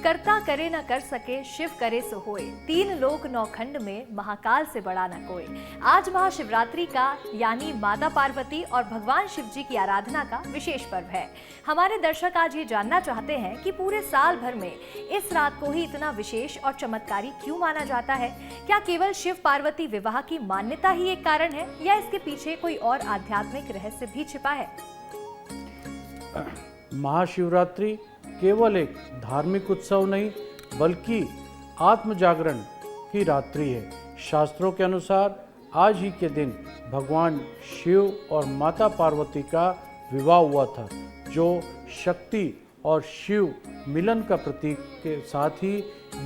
करता करे न कर सके, शिव करे सो होए, तीन लोक नौ खंड में महाकाल से बड़ा न कोई। आज महाशिवरात्रि का यानी माता पार्वती और भगवान शिव जी की आराधना का विशेष पर्व है। हमारे दर्शक आज ये जानना चाहते हैं कि पूरे साल भर में इस रात को ही इतना विशेष और चमत्कारी क्यों माना जाता है। क्या केवल शिव पार्वती विवाह की मान्यता ही एक कारण है या इसके पीछे कोई और आध्यात्मिक रहस्य भी छिपा है? महाशिवरात्रि केवल एक धार्मिक उत्सव नहीं बल्कि आत्म जागरण की रात्रि है। शास्त्रों के अनुसार आज ही के दिन भगवान शिव और माता पार्वती का विवाह हुआ था, जो शक्ति और शिव मिलन का प्रतीक के साथ ही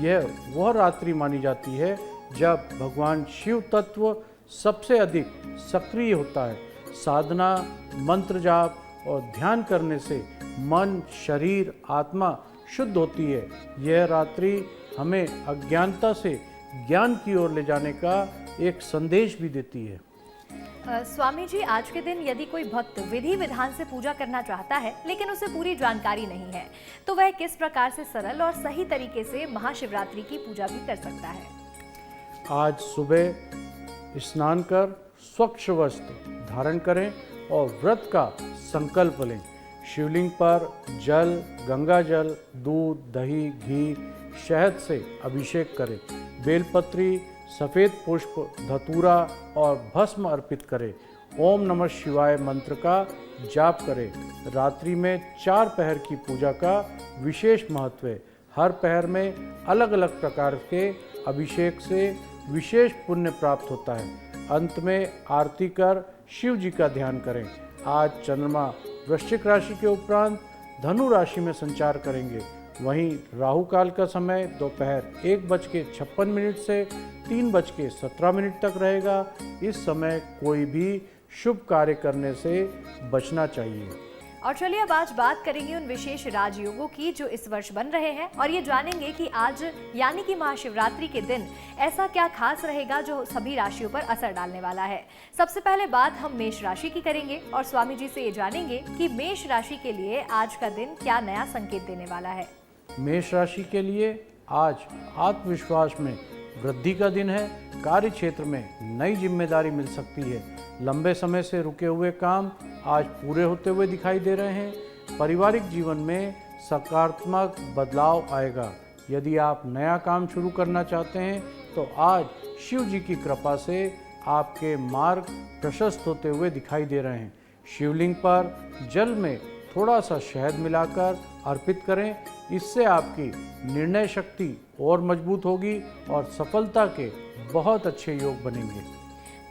यह वह रात्रि मानी जाती है जब भगवान शिव तत्व सबसे अधिक सक्रिय होता है। साधना, मंत्र जाप और ध्यान करने से मन, शरीर, आत्मा शुद्ध होती है। यह रात्रि हमें अज्ञानता से ज्ञान की ओर ले जाने का एक संदेश भी देती है। स्वामी जी, आज के दिन यदि कोई भक्त विधि विधान से पूजा करना चाहता है लेकिन उसे पूरी जानकारी नहीं है, तो वह किस प्रकार से सरल और सही तरीके से महाशिवरात्रि की पूजा भी कर सकता है? आज सुबह स्नान कर स्वच्छ वस्त्र धारण करें और व्रत का संकल्प लें। शिवलिंग पर जल, गंगा जल, दूध, दही, घी, शहद से अभिषेक करें। बेलपत्री, सफ़ेद पुष्प, धतूरा और भस्म अर्पित करें। ओम नमः शिवाय मंत्र का जाप करें। रात्रि में 4 पहर की पूजा का विशेष महत्व है। हर पहर में अलग अलग प्रकार के अभिषेक से विशेष पुण्य प्राप्त होता है। अंत में आरती कर शिव जी का ध्यान करें। आज चंद्रमा वृश्चिक राशि के उपरांत धनु राशि में संचार करेंगे। वहीं राहु काल का समय दोपहर 1:56 से 3:17 तक रहेगा। इस समय कोई भी शुभ कार्य करने से बचना चाहिए। और चलिए अब आज बात करेंगे उन विशेष राजयोगों की जो इस वर्ष बन रहे हैं और ये जानेंगे कि आज यानी कि महाशिवरात्रि के दिन ऐसा क्या खास रहेगा जो सभी राशियों पर असर डालने वाला है। सबसे पहले बात हम मेष राशि की करेंगे और स्वामी जी से ये जानेंगे कि मेष राशि के लिए आज का दिन क्या नया संकेत देने वाला है। मेष राशि के लिए आज आत्मविश्वास में वृद्धि का दिन है। कार्य क्षेत्र में नई जिम्मेदारी मिल सकती है। लंबे समय से रुके हुए काम आज पूरे होते हुए दिखाई दे रहे हैं। पारिवारिक जीवन में सकारात्मक बदलाव आएगा। यदि आप नया काम शुरू करना चाहते हैं तो आज शिव जी की कृपा से आपके मार्ग प्रशस्त होते हुए दिखाई दे रहे हैं। शिवलिंग पर जल में थोड़ा सा शहद मिलाकर अर्पित करें। इससे आपकी निर्णय शक्ति और मजबूत होगी और सफलता के बहुत अच्छे योग बनेंगे।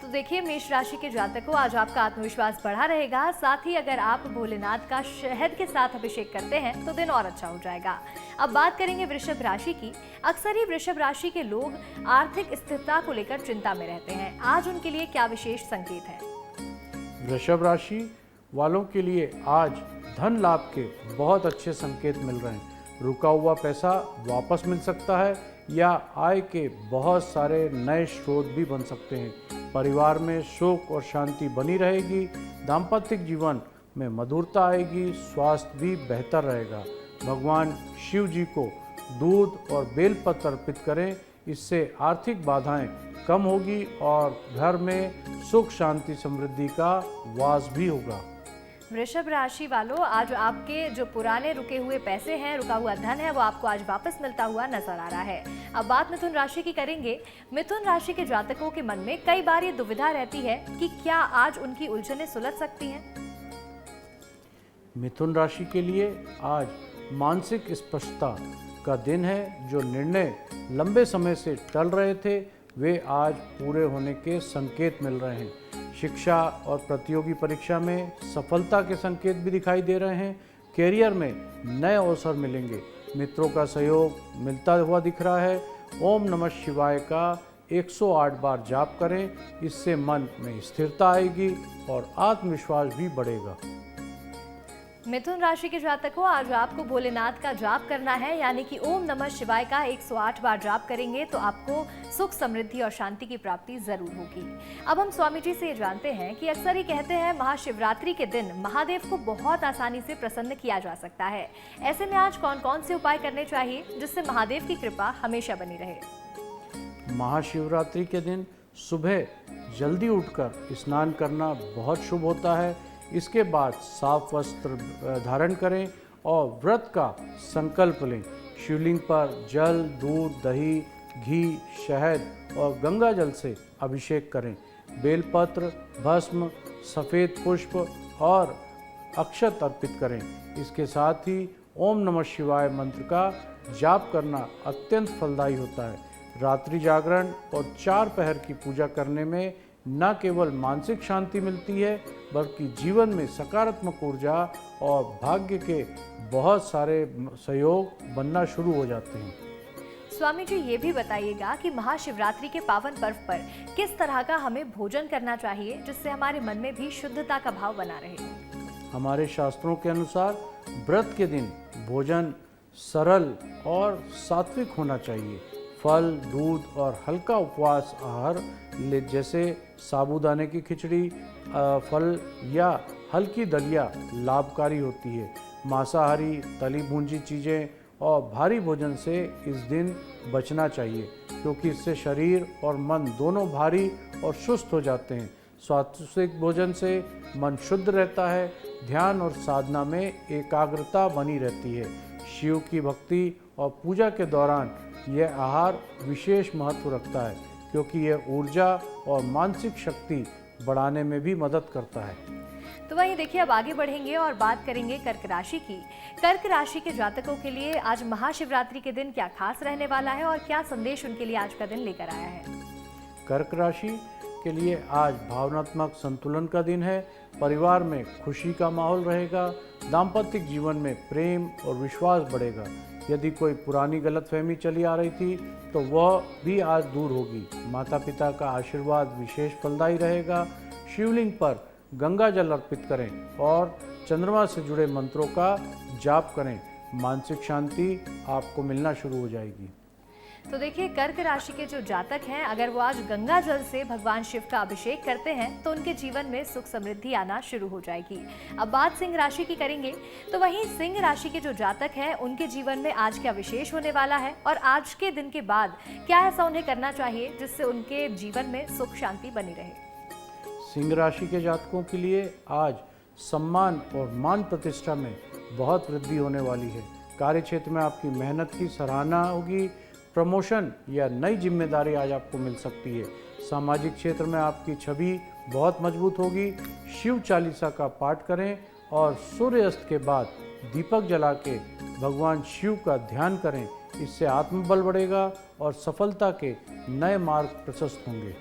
तो देखिए, मेष राशि के जातकों, आज आपका आत्मविश्वास बढ़ा रहेगा। साथ ही अगर आप भोलेनाथ का शहद के साथ अभिषेक करते हैं तो दिन और अच्छा हो जाएगा। अब बात करेंगे वृषभ राशि की। अक्सर ही वृषभ राशि के लोग आर्थिक स्थिरता को लेकर चिंता में रहते हैं। आज उनके लिए क्या विशेष संकेत है? वृषभ राशि वालों के लिए आज धन लाभ के बहुत अच्छे संकेत मिल रहे हैं। रुका हुआ पैसा वापस मिल सकता है या आय के बहुत सारे नए स्रोत भी बन सकते हैं। परिवार में सुख और शांति बनी रहेगी। दाम्पत्य जीवन में मधुरता आएगी। स्वास्थ्य भी बेहतर रहेगा। भगवान शिव जी को दूध और बेलपत्र अर्पित करें। इससे आर्थिक बाधाएं कम होगी और घर में सुख, शांति, समृद्धि का वास भी होगा। वृषभ राशि वालों, आज आपके जो पुराने रुके हुए पैसे हैं, रुका हुआ धन है, वो आपको आज वापस मिलता हुआ नजर आ रहा है। अब बात मिथुन राशि की करेंगे। मिथुन राशि के जातकों के मन में कई बार ये दुविधा रहती है कि क्या आज उनकी उलझनें सुलझ सकती हैं। मिथुन राशि के लिए आज मानसिक स्पष्टता का दिन है। जो निर्णय लंबे समय से टल रहे थे वे आज पूरे होने के संकेत मिल रहे हैं। शिक्षा और प्रतियोगी परीक्षा में सफलता के संकेत भी दिखाई दे रहे हैं। कैरियर में नए अवसर मिलेंगे। मित्रों का सहयोग मिलता हुआ दिख रहा है। ओम नमः शिवाय का 108 बार जाप करें। इससे मन में स्थिरता आएगी और आत्मविश्वास भी बढ़ेगा। मिथुन राशि के जातकों, आज आपको भोलेनाथ का जाप करना है, यानी कि ओम नमः शिवाय का 108 बार जाप करेंगे तो आपको सुख, समृद्धि और शांति की प्राप्ति जरूर होगी। अब हम स्वामी जी से ये जानते हैं कि अक्सर ही कहते हैं महाशिवरात्रि के दिन महादेव को बहुत आसानी से प्रसन्न किया जा सकता है। ऐसे में आज कौन कौन से उपाय करने चाहिए जिससे महादेव की कृपा हमेशा बनी रहे? महाशिवरात्रि के दिन सुबह जल्दी उठकर स्नान करना बहुत शुभ होता है। इसके बाद साफ वस्त्र धारण करें और व्रत का संकल्प लें। शिवलिंग पर जल, दूध, दही, घी, शहद और गंगा जल से अभिषेक करें। बेलपत्र, भस्म, सफ़ेद पुष्प और अक्षत अर्पित करें। इसके साथ ही ओम नमः शिवाय मंत्र का जाप करना अत्यंत फलदायी होता है। रात्रि जागरण और 4 पहर की पूजा करने में न केवल मानसिक शांति मिलती है बल्कि जीवन में सकारात्मक ऊर्जा और भाग्य के बहुत सारे सहयोग बनना शुरू हो जाते हैं। स्वामी जी, ये भी बताइएगा कि महाशिवरात्रि के पावन पर्व पर किस तरह का हमें भोजन करना चाहिए जिससे हमारे मन में भी शुद्धता का भाव बना रहे? हमारे शास्त्रों के अनुसार व्रत के दिन भोजन सरल और सात्विक होना चाहिए। फल, दूध और हल्का उपवास आहार जैसे साबूदाने की खिचड़ी, फल या हल्की दलिया लाभकारी होती है। मांसाहारी, तली भूंजी चीज़ें और भारी भोजन से इस दिन बचना चाहिए क्योंकि इससे शरीर और मन दोनों भारी और सुस्त हो जाते हैं। सात्विक भोजन से मन शुद्ध रहता है, ध्यान और साधना में एकाग्रता बनी रहती है। शिव की भक्ति और पूजा के दौरान यह आहार विशेष महत्व रखता है क्योंकि यह ऊर्जा और मानसिक शक्ति बढ़ाने में भी मदद करता है। तो वहीं देखिए, अब आगे बढ़ेंगे और बात करेंगे कर्क राशि की। कर्क राशि के जातकों के लिए आज महाशिवरात्रि के दिन क्या खास रहने वाला है और क्या संदेश उनके लिए आज का दिन लेकर आया है? कर्क राशि के लिए आज भावनात्मक संतुलन का दिन है। परिवार में खुशी का माहौल रहेगा। दाम्पत्य जीवन में प्रेम और विश्वास बढ़ेगा। यदि कोई पुरानी गलतफहमी चली आ रही थी तो वह भी आज दूर होगी। माता पिता का आशीर्वाद विशेष फलदायी रहेगा। शिवलिंग पर गंगा जल अर्पित करें और चंद्रमा से जुड़े मंत्रों का जाप करें। मानसिक शांति आपको मिलना शुरू हो जाएगी। तो देखिए, कर्क राशि के जो जातक हैं, अगर वो आज गंगा जल से भगवान शिव का अभिषेक करते हैं तो उनके जीवन में सुख, समृद्धि आना शुरू हो जाएगी। अब बात सिंह राशि की करेंगे तो वहीं सिंह राशि के जो जातक हैं उनके जीवन में आज क्या विशेष होने वाला है और आज के दिन के बाद क्या ऐसा उन्हें करना चाहिए जिससे उनके जीवन में सुख, शांति बनी रहे? सिंह राशि के जातकों के लिए आज सम्मान और मान प्रतिष्ठा में बहुत वृद्धि होने वाली है। कार्य क्षेत्र में आपकी मेहनत की सराहना होगी। प्रमोशन या नई जिम्मेदारी आज आपको मिल सकती है। सामाजिक क्षेत्र में आपकी छवि बहुत मजबूत होगी। शिव चालीसा का पाठ करें और सूर्यास्त के बाद दीपक जला के भगवान शिव का ध्यान करें। इससे आत्मबल बढ़ेगा और सफलता के नए मार्ग प्रशस्त होंगे।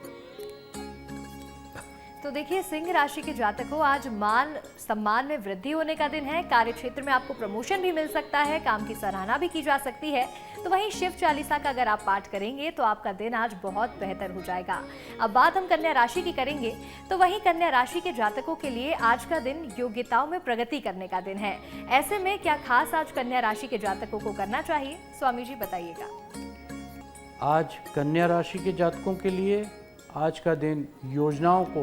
तो देखिए, सिंह राशि के जातकों, आज मान सम्मान में वृद्धि होने का दिन है। कार्य क्षेत्र में आपको प्रमोशन भी मिल सकता है, काम की सराहना भी की जा सकती है। तो वहीं शिव चालीसा का अगर आप पाठ करेंगे तो आपका दिन आज बहुत बेहतर हो जाएगा। अब बात हम कन्या राशि की करेंगे तो वहीं कन्या राशि के जातकों के लिए आज का दिन योग्यताओं में प्रगति करने का दिन है। ऐसे में क्या खास आज कन्या राशि के जातकों को करना चाहिए? स्वामी जी बताइएगा। आज कन्या राशि के जातकों के लिए आज का दिन योजनाओं को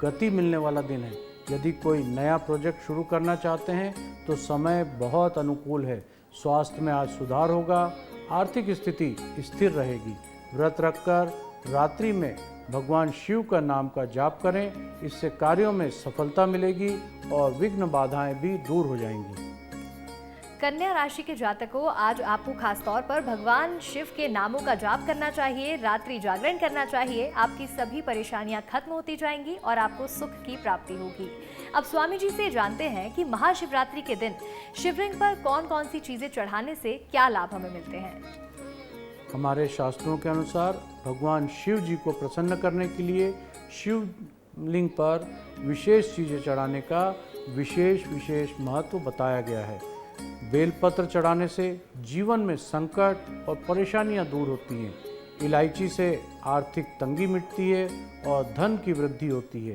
गति मिलने वाला दिन है। यदि कोई नया प्रोजेक्ट शुरू करना चाहते हैं तो समय बहुत अनुकूल है। स्वास्थ्य में आज सुधार होगा। आर्थिक स्थिति स्थिर रहेगी। व्रत रखकर रात्रि में भगवान शिव का नाम का जाप करें। इससे कार्यों में सफलता मिलेगी और विघ्न बाधाएं भी दूर हो जाएंगी। कन्या राशि के जातकों, आज आपको खास तौर पर भगवान शिव के नामों का जाप करना चाहिए, रात्रि जागरण करना चाहिए। आपकी सभी परेशानियां खत्म होती जाएंगी और आपको सुख की प्राप्ति होगी। अब स्वामी जी से जानते हैं कि महाशिवरात्रि के दिन शिवलिंग पर कौन कौन सी चीजें चढ़ाने से क्या लाभ हमें मिलते हैं? हमारे शास्त्रों के अनुसार भगवान शिव जी को प्रसन्न करने के लिए शिवलिंग पर विशेष चीज़ें चढ़ाने का विशेष महत्व बताया गया है। बेलपत्र चढ़ाने से जीवन में संकट और परेशानियां दूर होती हैं। इलायची से आर्थिक तंगी मिटती है और धन की वृद्धि होती है।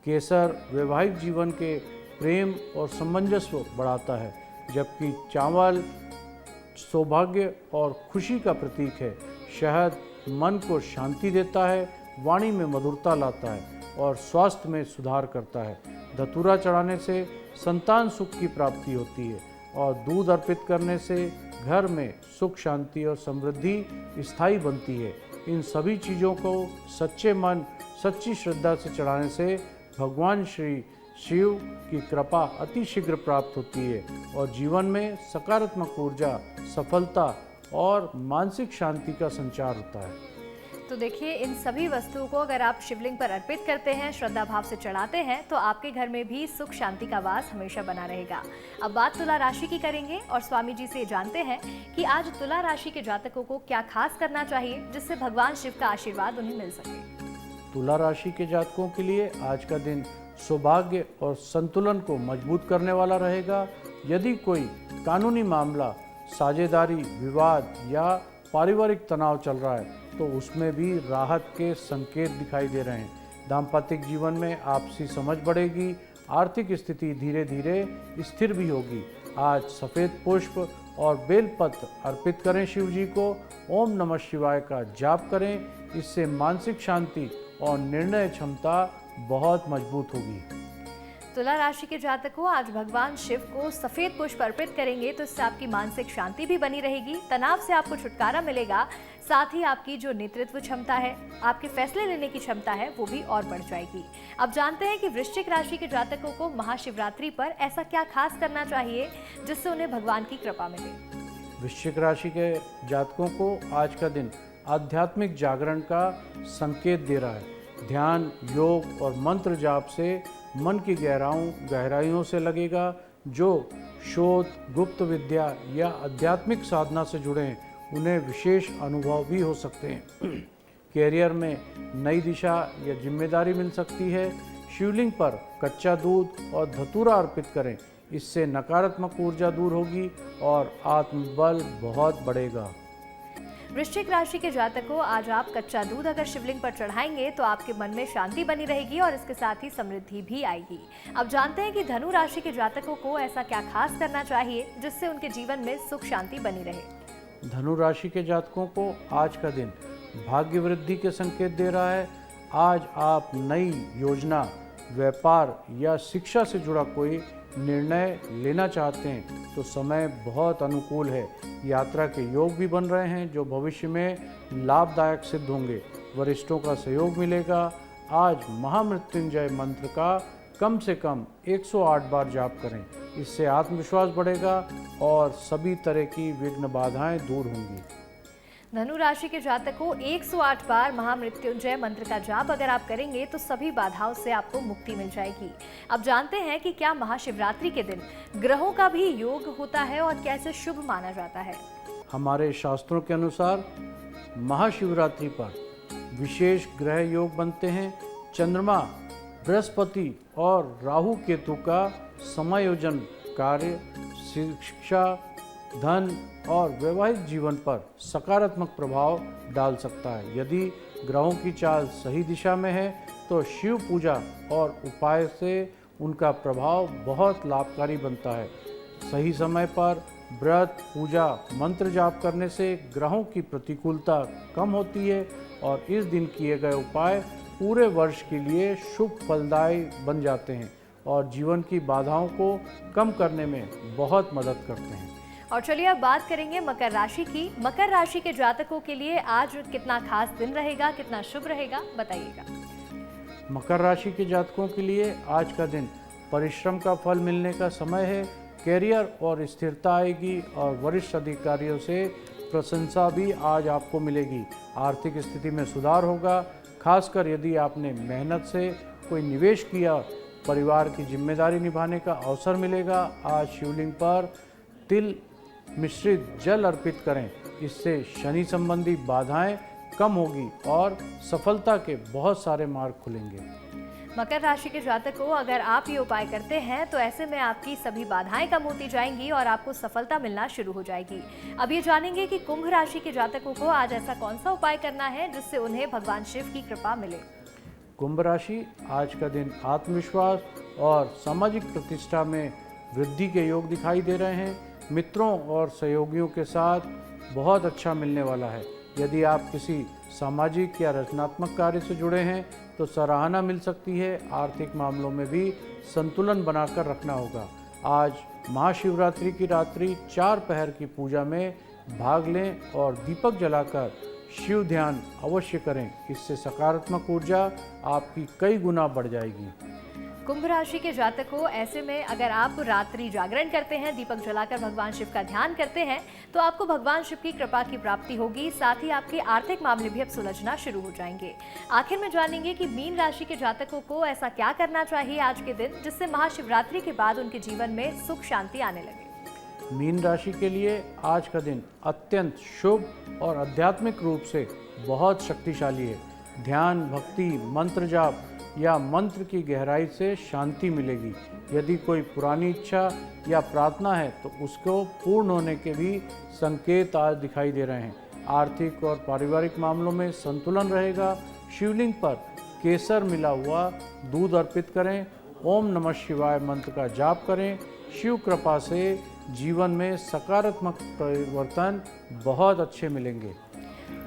केसर वैवाहिक जीवन के प्रेम और सामंजस्य बढ़ाता है, जबकि चावल सौभाग्य और खुशी का प्रतीक है। शहद मन को शांति देता है, वाणी में मधुरता लाता है और स्वास्थ्य में सुधार करता है। धतूरा चढ़ाने से संतान सुख की प्राप्ति होती है और दूध अर्पित करने से घर में सुख शांति और समृद्धि स्थायी बनती है। इन सभी चीज़ों को सच्चे मन सच्ची श्रद्धा से चढ़ाने से भगवान श्री शिव की कृपा अति शीघ्र प्राप्त होती है और जीवन में सकारात्मक ऊर्जा, सफलता और मानसिक शांति का संचार होता है। तो देखिए, इन सभी वस्तुओं को अगर आप शिवलिंग पर अर्पित करते हैं, श्रद्धा भाव से चढ़ाते हैं, तो आपके घर में भी सुख शांति का वास हमेशा बना रहेगा। अब बात तुला राशि की करेंगे और स्वामी जी से जानते हैं कि आज तुला राशि के जातकों को क्या खास करना चाहिए जिससे भगवान शिव का आशीर्वाद उन्हें मिल सके। तुला राशि के जातकों के लिए आज का दिन सौभाग्य और संतुलन को मजबूत करने वाला रहेगा। यदि कोई कानूनी मामला, साझेदारी, विवाद या पारिवारिक तनाव चल रहा है तो उसमें भी राहत के संकेत दिखाई दे रहे हैं। दाम्पत्य जीवन में आपसी समझ बढ़ेगी, आर्थिक स्थिति धीरे धीरे स्थिर भी होगी। आज सफ़ेद पुष्प और बेलपत्र अर्पित करें शिव जी को। ओम नमः शिवाय का जाप करें, इससे मानसिक शांति और निर्णय क्षमता बहुत मजबूत होगी। तुला राशि के जातकों, आज भगवान शिव को सफेद पुष्प अर्पित करेंगे तो इससे आपकी मानसिक शांति भी बनी रहेगी, तनाव से आपको छुटकारा मिलेगा, साथ ही आपकी जो नेतृत्व क्षमता है, आपके फैसले लेने की क्षमता है, वो भी और बढ़ जाएगी। अब जानते हैं कि वृश्चिक राशि के जातकों को महाशिवरात्रि पर ऐसा क्या खास करना चाहिए जिससे उन्हें भगवान की कृपा मिले। वृश्चिक राशि के जातकों को आज का दिन आध्यात्मिक जागरण का संकेत दे रहा है। ध्यान, योग और मंत्र जाप से मन की गहराइयों से लगेगा। जो शोध, गुप्त विद्या या आध्यात्मिक साधना से जुड़े हैं उन्हें विशेष अनुभव भी हो सकते हैं। कैरियर में नई दिशा या जिम्मेदारी मिल सकती है। शिवलिंग पर कच्चा दूध और धतूरा अर्पित करें, इससे नकारात्मक ऊर्जा दूर होगी और आत्मबल बहुत बढ़ेगा। वृश्चिक राशि के जातकों, आज आप कच्चा दूध अगर शिवलिंग पर चढ़ाएंगे तो आपके मन में शांति बनी रहेगी और इसके साथ ही समृद्धि भी आएगी। अब जानते हैं कि धनु राशि के जातकों को ऐसा क्या खास करना चाहिए जिससे उनके जीवन में सुख शांति बनी रहे। धनु राशि के जातकों को आज का दिन भाग्य वृद्धि के संकेत दे रहा है। आज आप नई योजना, व्यापार या शिक्षा से जुड़ा कोई निर्णय लेना चाहते हैं तो समय बहुत अनुकूल है। यात्रा के योग भी बन रहे हैं जो भविष्य में लाभदायक सिद्ध होंगे। वरिष्ठों का सहयोग मिलेगा। आज महामृत्युंजय मंत्र का कम से कम 108 बार जाप करें, इससे आत्मविश्वास बढ़ेगा और सभी तरह की विघ्न बाधाएं दूर होंगी। धनु राशि के जातकों, 108 बार महामृत्युंजय मंत्र का जाप अगर आप करेंगे तो सभी बाधाओं से आपको मुक्ति मिल जाएगी। अब जानते हैं कि क्या महाशिवरात्रि के दिन ग्रहों का भी योग होता है और कैसे शुभ माना जाता है। हमारे शास्त्रों के अनुसार महाशिवरात्रि पर विशेष ग्रह योग बनते हैं। चंद्रमा, बृहस्पति और राहु केतु का समायोजन कार्य शिक्षा, धन और वैवाहिक जीवन पर सकारात्मक प्रभाव डाल सकता है। यदि ग्रहों की चाल सही दिशा में है तो शिव पूजा और उपाय से उनका प्रभाव बहुत लाभकारी बनता है। सही समय पर व्रत, पूजा, मंत्र जाप करने से ग्रहों की प्रतिकूलता कम होती है और इस दिन किए गए उपाय पूरे वर्ष के लिए शुभ फलदायी बन जाते हैं और जीवन की बाधाओं को कम करने में बहुत मदद करते हैं। और चलिए अब बात करेंगे मकर राशि की। मकर राशि के जातकों के लिए आज कितना खास दिन रहेगा, कितना शुभ रहेगा, बताइएगा। मकर राशि के जातकों के लिए आज का दिन परिश्रम का फल मिलने का समय है। कैरियर और स्थिरता आएगी और वरिष्ठ अधिकारियों से प्रशंसा भी आज आपको मिलेगी। आर्थिक स्थिति में सुधार होगा, खासकर यदि आपने मेहनत से कोई निवेश किया। परिवार की जिम्मेदारी निभाने का अवसर मिलेगा। आज शिवलिंग पर तिल मिश्रित जल अर्पित करें, इससे शनि संबंधी बाधाएं कम होगी और सफलता के बहुत सारे मार्ग खुलेंगे। मकर राशि के जातकों, अगर आप ये उपाय करते हैं तो ऐसे में आपकी सभी बाधाएं कम होती जाएंगी और आपको सफलता मिलना शुरू हो जाएगी। अब ये जानेंगे कि कुंभ राशि के जातकों को आज ऐसा कौन सा उपाय करना है जिससे उन्हें भगवान शिव की कृपा मिले। कुंभ राशि, आज का दिन आत्मविश्वास और सामाजिक प्रतिष्ठा में वृद्धि के योग दिखाई दे रहे हैं। मित्रों और सहयोगियों के साथ बहुत अच्छा मिलने वाला है। यदि आप किसी सामाजिक या रचनात्मक कार्य से जुड़े हैं तो सराहना मिल सकती है। आर्थिक मामलों में भी संतुलन बनाकर रखना होगा। आज महाशिवरात्रि की रात्रि 4 पहर की पूजा में भाग लें और दीपक जलाकर शिव ध्यान अवश्य करें। इससे सकारात्मक ऊर्जा आपकी कई गुना बढ़ जाएगी। कुंभ राशि के जातक हो, ऐसे में अगर आप रात्रि जागरण करते हैं, दीपक जलाकर भगवान शिव का ध्यान करते हैं, तो आपको भगवान शिव की कृपा की प्राप्ति होगी। साथ ही आपके आर्थिक मामले भी अब सुलझना शुरू हो जाएंगे। आखिर में जानेंगे कि मीन राशि के जातकों को ऐसा क्या करना चाहिए आज के दिन, जिससे महाशिवरात्रि के बाद उनके जीवन में सुख शांति आने लगे। मीन राशि के लिए आज का दिन अत्यंत शुभ और आध्यात्मिक रूप से बहुत शक्तिशाली है। ध्यान, भक्ति, मंत्र जाप या मंत्र की गहराई से शांति मिलेगी। यदि कोई पुरानी इच्छा या प्रार्थना है तो उसको पूर्ण होने के भी संकेत आज दिखाई दे रहे हैं। आर्थिक और पारिवारिक मामलों में संतुलन रहेगा। शिवलिंग पर केसर मिला हुआ दूध अर्पित करें। ओम नमः शिवाय मंत्र का जाप करें। शिव कृपा से जीवन में सकारात्मक परिवर्तन बहुत अच्छे मिलेंगे।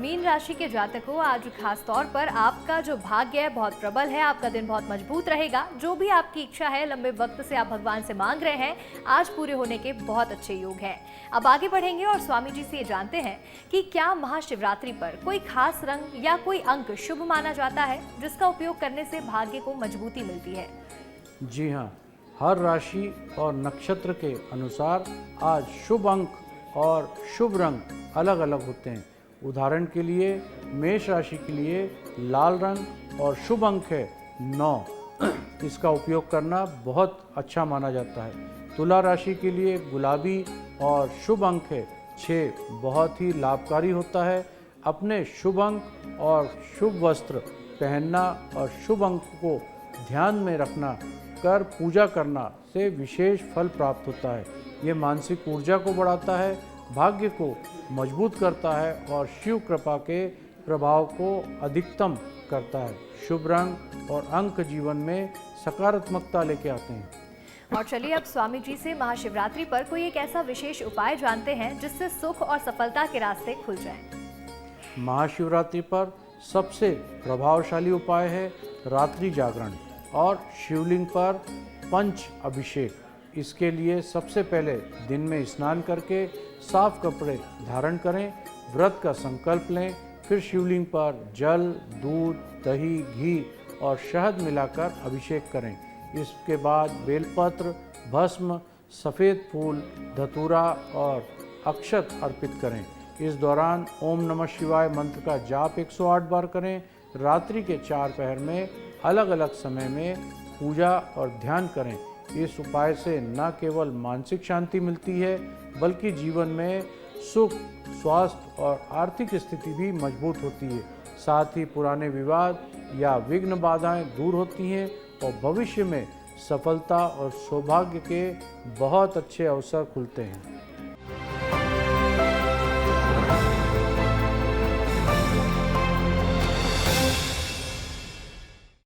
मीन राशि के जातकों, आज खास तौर पर आपका जो भाग्य है बहुत प्रबल है। आपका दिन बहुत मजबूत रहेगा। जो भी आपकी इच्छा है, लंबे वक्त से आप भगवान से मांग रहे हैं, आज पूरे होने के बहुत अच्छे योग हैं। अब आगे बढ़ेंगे और स्वामी जी से ये जानते हैं कि क्या महाशिवरात्रि पर कोई खास रंग या कोई अंक शुभ माना जाता है, जिसका उपयोग करने से भाग्य को मजबूती मिलती है। जी हाँ, हर राशि और नक्षत्र के अनुसार आज शुभ अंक और शुभ रंग अलग अलग होते हैं। उदाहरण के लिए मेष राशि के लिए लाल रंग और शुभ अंक है 9। इसका उपयोग करना बहुत अच्छा माना जाता है। तुला राशि के लिए गुलाबी और शुभ अंक है 6, बहुत ही लाभकारी होता है। अपने शुभ अंक और शुभ वस्त्र पहनना और शुभ अंक को ध्यान में रखना कर पूजा करना से विशेष फल प्राप्त होता है। ये मानसिक ऊर्जा को बढ़ाता है, भाग्य को मजबूत करता है और शिव कृपा के प्रभाव को अधिकतम करता है। शुभ रंग और अंक जीवन में सकारात्मकता लेके आते हैं। और चलिए अब स्वामी जी से महाशिवरात्रि पर कोई एक ऐसा विशेष उपाय जानते हैं जिससे सुख और सफलता के रास्ते खुल जाएं। महाशिवरात्रि पर सबसे प्रभावशाली उपाय है रात्रि जागरण और शिवलिंग पर पंच अभिषेक। इसके लिए सबसे पहले दिन में स्नान करके साफ कपड़े धारण करें, व्रत का संकल्प लें, फिर शिवलिंग पर जल, दूध, दही, घी और शहद मिलाकर अभिषेक करें। इसके बाद बेलपत्र, भस्म, सफ़ेद फूल, धतूरा और अक्षत अर्पित करें। इस दौरान ओम नमः शिवाय मंत्र का जाप 108 बार करें। रात्रि के 4 पहर में अलग अलग समय में पूजा और ध्यान करें। इस उपाय से न केवल मानसिक शांति मिलती है बल्कि जीवन में सुख, स्वास्थ्य और आर्थिक स्थिति भी मजबूत होती है। साथ ही पुराने विवाद या विघ्न बाधाएं दूर होती हैं और भविष्य में सफलता और सौभाग्य के बहुत अच्छे अवसर खुलते हैं।